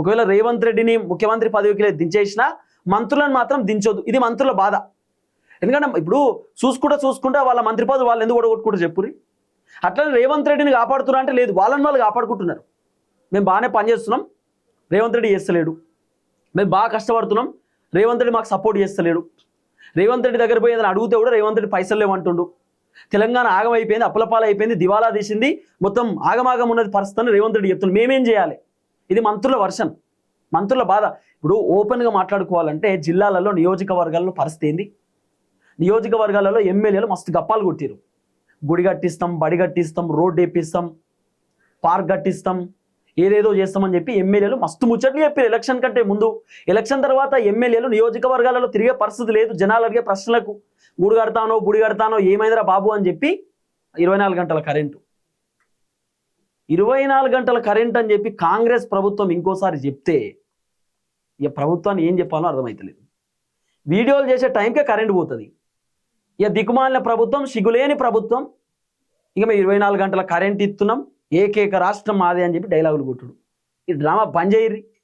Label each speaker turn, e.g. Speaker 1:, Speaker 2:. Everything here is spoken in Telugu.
Speaker 1: ఒకవేళ రేవంత్ రెడ్డిని ముఖ్యమంత్రి పదవికి దించేసినా మంత్రులను మాత్రం దించొద్దు. ఇది మంత్రుల బాధ. ఎందుకంటే ఇప్పుడు చూసుకుంటా వాళ్ళ మంత్రి పదవి వాళ్ళు ఎందుకు ఓడగొట్టుకుంటారు చెప్పురి. అట్లనే రేవంత్ రెడ్డిని కాపాడుతున్నా అంటే లేదు, వాళ్ళని వాళ్ళు కాపాడుకుంటున్నారు. మేము బాగానే పనిచేస్తున్నాం, రేవంత్ రెడ్డి చేస్తలేడు. మేము బాగా కష్టపడుతున్నాం, రేవంత్ రెడ్డి మాకు సపోర్ట్ చేస్తలేడు. రేవంత్ రెడ్డి దగ్గర పోయి ఏదైనా అడిగితే కూడా రేవంత్ రెడ్డి పైసలు లేవంటుండు. తెలంగాణ ఆగం అయిపోయింది, అప్పులపాలు అయిపోయింది, దివాలా తీసింది, మొత్తం ఆగమాగం ఉన్నది పరిస్థితిని రేవంత్ రెడ్డి చెప్తున్నాడు. మేమేం చేయాలి? ఇది మంత్రుల వర్షన్, మంత్రుల బాధ. ఇప్పుడు ఓపెన్గా మాట్లాడుకోవాలంటే జిల్లాలలో నియోజకవర్గాల్లో పరిస్థితి ఏంది? నియోజకవర్గాలలో ఎమ్మెల్యేలు మస్తు గప్పాలు కొట్టిరు. గుడి కట్టిస్తాం, బడి కట్టిస్తాం, రోడ్డు వేపిస్తాం, పార్క్ కట్టిస్తాం, ఏదేదో చేస్తామని చెప్పి ఎమ్మెల్యేలు మస్తు ముచ్చట్లు చెప్పారు ఎలక్షన్ కంటే ముందు. ఎలక్షన్ తర్వాత ఎమ్మెల్యేలు నియోజకవర్గాలలో తిరిగే పరిస్థితి లేదు. జనాలు అడిగే ప్రశ్నలకు గుడి కడతానో బుడి కడతానో ఏమైందిరా బాబు అని చెప్పి 24 గంటల కరెంటు, 24 గంటల కరెంట్ అని చెప్పి కాంగ్రెస్ ప్రభుత్వం ఇంకోసారి చెప్తే ఇక ప్రభుత్వాన్ని ఏం చెప్పాలో అర్థమవుతలేదు. వీడియోలు చేసే టైంకే కరెంట్ పోతుంది. ఇక దిక్కుమాలిన ప్రభుత్వం, సిగ్గులేని ప్రభుత్వం. ఇక మేము 24 గంటల కరెంట్ ఇస్తున్నాం, ఏకైక రాష్ట్రం మాదే అని చెప్పి డైలాగులు కొట్టుడు. ఈ డ్రామా బంద్ చేయర్రి.